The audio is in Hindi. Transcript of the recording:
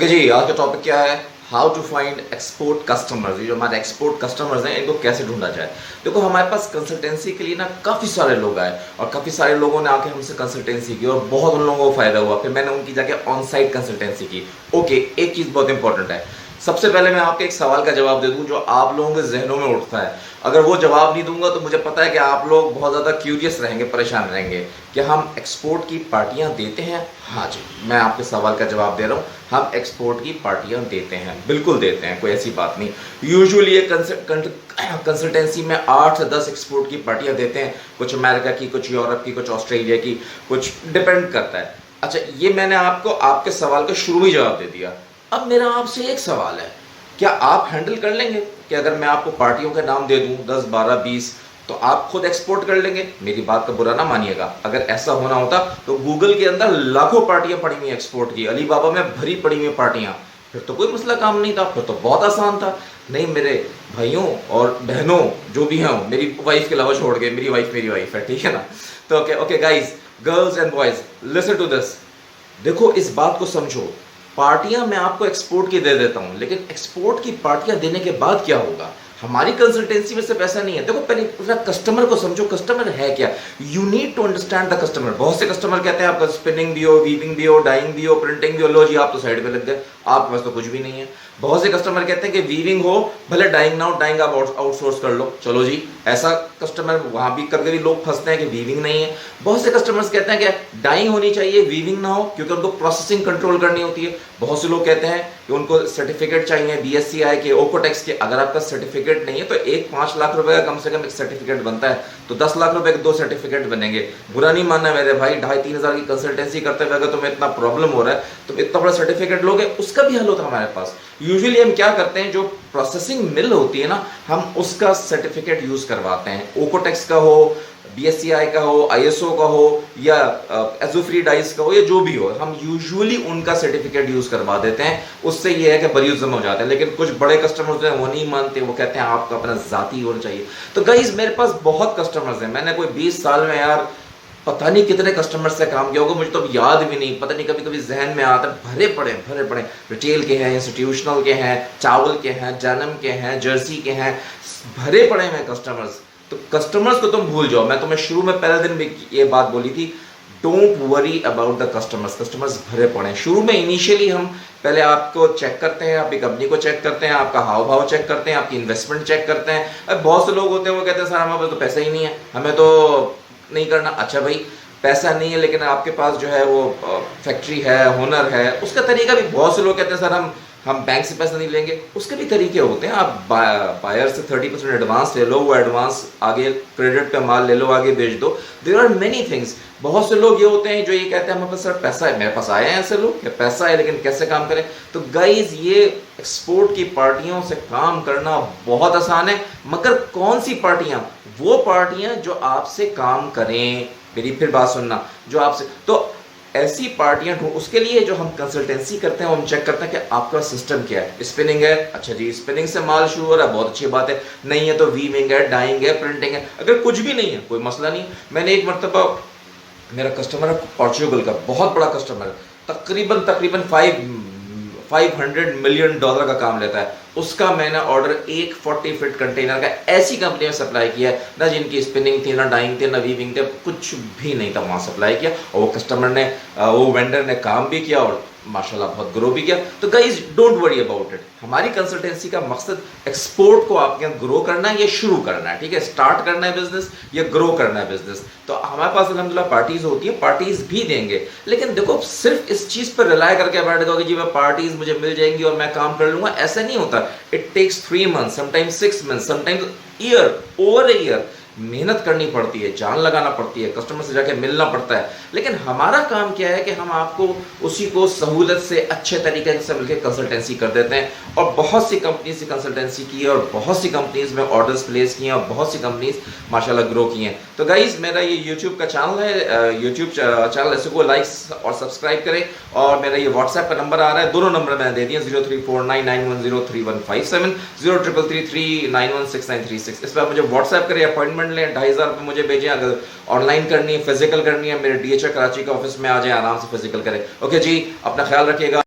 ओके जी, आज का टॉपिक क्या है? How to find export customers. ये जो हमारे एक्सपोर्ट कस्टमर्स हैं इनको कैसे ढूंढा जाए। देखो, हमारे पास कंसल्टेंसी के लिए ना काफ़ी सारे लोग आए और काफ़ी सारे लोगों ने आके हमसे कंसल्टेंसी की और बहुत उन लोगों को फायदा हुआ। फिर मैंने उनकी जाके ऑन साइट कंसल्टेंसी की। ओके, एक चीज़ बहुत इंपॉर्टेंट है। सबसे पहले मैं आपके एक सवाल का जवाब दे दूं जो आप लोगों के जहनों में उठता है। अगर वो जवाब नहीं दूंगा तो मुझे पता है कि आप लोग बहुत ज़्यादा क्यूरियस रहेंगे, परेशान रहेंगे कि हम एक्सपोर्ट की पार्टियां देते हैं। हाँ जी, मैं आपके सवाल का जवाब दे रहा हूँ, हम एक्सपोर्ट की पार्टियां देते हैं, बिल्कुल देते हैं, कोई ऐसी बात नहीं। यूजुअली ये कंसल्टेंसी में 8 से 10 एक्सपोर्ट की पार्टियां देते हैं, कुछ अमेरिका की, कुछ यूरोप की, कुछ ऑस्ट्रेलिया की, कुछ डिपेंड करता है। अच्छा, ये मैंने आपको आपके सवाल का शुरू में जवाब दे दिया। अब मेरा आपसे एक सवाल है, क्या आप हैंडल कर लेंगे कि अगर मैं आपको पार्टियों के नाम दे दूं 10, 12, 20 तो आप खुद एक्सपोर्ट कर लेंगे? मेरी बात का बुरा ना मानिएगा, अगर ऐसा होना होता तो गूगल के अंदर लाखों पार्टियां पड़ी हुई एक्सपोर्ट की, अलीबाबा में भरी पड़ी हुई पार्टियां, फिर तो कोई मसला काम नहीं था, फिर तो बहुत आसान था। नहीं मेरे भाइयों और बहनों जो भी हैं, मेरी वाइफ के अलावा छोड़ के, मेरी वाइफ है, ठीक है ना? तो okay guys, girls and boys, listen to this. देखो, इस बात को समझो, पार्टियां मैं आपको एक्सपोर्ट की दे देता हूं, लेकिन एक्सपोर्ट की पार्टियां देने के बाद क्या होगा? हमारी कंसल्टेंसी में सिर्फ ऐसा नहीं है। देखो, पहले पूरा कस्टमर को समझो, कस्टमर है क्या। You need to understand the customer. बहुत से कस्टमर कहते हैं आपका स्पिनिंग भी हो, वीविंग भी हो, डाइंग भी हो, प्रिंटिंग भी हो। लो जी, आप तो साइड पे लग गए, आपके पास तो कुछ भी नहीं है। बहुत से कस्टमर कहते हैं कि वीविंग हो, भले डाइंग ना हो, डाइंग आप आउटसोर्स कर लो। चलो जी, ऐसा कस्टमर वहां भी कभी कभी लोग फंसते हैं कि वीविंग नहीं है। बहुत से कस्टमर्स कहते हैं कि डाइंग होनी चाहिए, वीविंग ना हो, क्योंकि उनको प्रोसेसिंग कंट्रोल करनी होती है। बहुत से लोग कहते हैं कि उनको सर्टिफिकेट चाहिए, बीएससीआई के, ओकोटेक्स के। अगर आपका सर्टिफिकेट नहीं है तो 5 लाख रुपए का कम से कम एक सर्टिफिकेट बनता है, तो 10 लाख रुपए के 2 सर्टिफिकेट बनेंगे। बुरा नहीं मानना मेरे भाई, 2,500-3 हजार की कंसल्टेंसी करते हुए अगर तुम्हें इतना प्रॉब्लम हो रहा है, तुम इतना बड़ा सर्टिफिकेट लोगे, उसका भी हल होता है हमारे पास। यूजुअली हम क्या करते हैं, जो प्रोसेसिंग मिल होती है ना, हम उसका सर्टिफिकेट यूज करवाते हैं। ओकोटेक्स का हो, बीएससीआई का हो, आईएसओ का हो, या एजोफ्री डाइस का हो, या जो भी हो, हम यूजुअली उनका सर्टिफिकेट यूज करवा देते हैं। उससे ये है कि बरीउज़्ज़म हो जाते हैं। लेकिन कुछ बड़े कस्टमर्स हैं वो नहीं मानते, वो कहते हैं आपका अपना जाती होना चाहिए। तो गाइस, मेरे पास बहुत कस्टमर्स हैं। मैंने कोई 20 साल में यार पता नहीं कितने कस्टमर्स से काम किया होगा, मुझे तो अब याद भी नहीं, पता नहीं, कभी कभी जहन में आता है। भरे पड़े रिटेल के हैं, इंस्टीट्यूशनल के हैं, चावल के हैं, जैनम के हैं, जर्सी के हैं, भरे पड़े हैं कस्टमर्स। तो कस्टमर्स को तुम भूल जाओ। मैं तुम्हें शुरू में पहले दिन भी ये बात बोली थी, don't worry about the customers. Customers भरे पड़े हैं। शुरू में इनिशियली हम पहले आपको चेक करते हैं, आपकी कंपनी को चेक करते हैं, आपका हाव भाव चेक करते हैं, आपकी इन्वेस्टमेंट चेक करते हैं। अब बहुत से लोग होते हैं वो कहते हैं सर हमारे पास तो पैसा ही नहीं है, हमें तो नहीं करना। अच्छा भाई, पैसा नहीं है लेकिन आपके पास जो है वो फैक्ट्री है, हुनर है, उसका तरीका भी। बहुत से लोग कहते हैं सर हम बैंक से पैसा नहीं लेंगे, उसके भी तरीके होते हैं। आप बायर से 30% एडवांस ले लो, वो एडवांस आगे क्रेडिट पे माल ले लो, आगे बेच दो। There are many things. बहुत से लोग ये होते हैं जो ये कहते हैं हमारे पास सर पैसा है। मेरे पास आए हैं ऐसे लोग कि पैसा है लेकिन कैसे काम करें। तो गाइज, ये एक्सपोर्ट की पार्टियों से काम करना बहुत आसान है, मगर कौन सी पार्टियां? वो पार्टियां जो आपसे काम करें। मेरी फिर बात सुनना, जो आपसे, तो ऐसी पार्टियां ढूंढ, उसके लिए जो हम कंसल्टेंसी करते हैं हम चेक करते हैं कि आपका सिस्टम क्या है। स्पिनिंग है, अच्छा जी, स्पिनिंग से माल शुरू हो रहा है, बहुत अच्छी बात है। नहीं है तो वीविंग है, डाइंग है, प्रिंटिंग है। अगर कुछ भी नहीं है कोई मसला नहीं। मैंने एक मरतबा, मेरा कस्टमर है पोर्चुगल का, बहुत बड़ा कस्टमर है, तकरीबन 500 मिलियन डॉलर का काम लेता है। उसका मैंने ऑर्डर एक 40 फीट कंटेनर का ऐसी कंपनी में सप्लाई किया है ना, जिनकी स्पिनिंग थी, ना डाइंग थी, ना वीविंग थे, कुछ भी नहीं था, वहां सप्लाई किया। और वो कस्टमर ने, वो वेंडर ने काम भी किया और माशाल्लाह बहुत ग्रो भी किया। तो guys, don't worry about it. हमारी कंसल्टेंसी का मकसद एक्सपोर्ट को आपके यहाँ ग्रो करना है या शुरू करना है, ठीक है? स्टार्ट करना है बिजनेस या ग्रो करना है बिजनेस। तो हमारे पास अल्हम्दुलिल्लाह पार्टीज होती है, पार्टीज भी देंगे। लेकिन देखो, सिर्फ इस चीज पर रिलाय करके बैठ जाओगे जी मैं पार्टीज मुझे मिल जाएंगी और मैं काम कर लूंगा, ऐसा नहीं होता। It takes 3 months, sometimes 6 months, sometimes year, over a year. मेहनत करनी पड़ती है, जान लगाना पड़ती है, कस्टमर से जाके मिलना पड़ता है। लेकिन हमारा काम क्या है कि हम आपको उसी को सहूलत से अच्छे तरीके से मिलकर कंसल्टेंसी कर देते हैं। और बहुत सी कंपनी से कंसल्टेंसी की है और बहुत सी कंपनीज में ऑर्डर्स प्लेस किए हैं और बहुत सी कंपनीज माशाल्लाह ग्रो की हैं। तो गाइज, मेरा ये यूट्यूब का चैनल है, यूट्यूब चैनल, इसको लाइक और सब्सक्राइब करें। और मेरा ये व्हाट्सएप का नंबर आ रहा है, दोनों नंबर मैंने दे दिए, 034991033157, 0333916936। इस पर मुझे व्हाट्सएप करें, अपॉइंटमेंट लें, 2,500 रुपये मुझे भेजें। अगर ऑनलाइन करनी है, फिजिकल करनी है, मेरे डीएचए कराची के ऑफिस में आ जाए, आराम से फिजिकल करें। ओके जी, अपना ख्याल रखिएगा।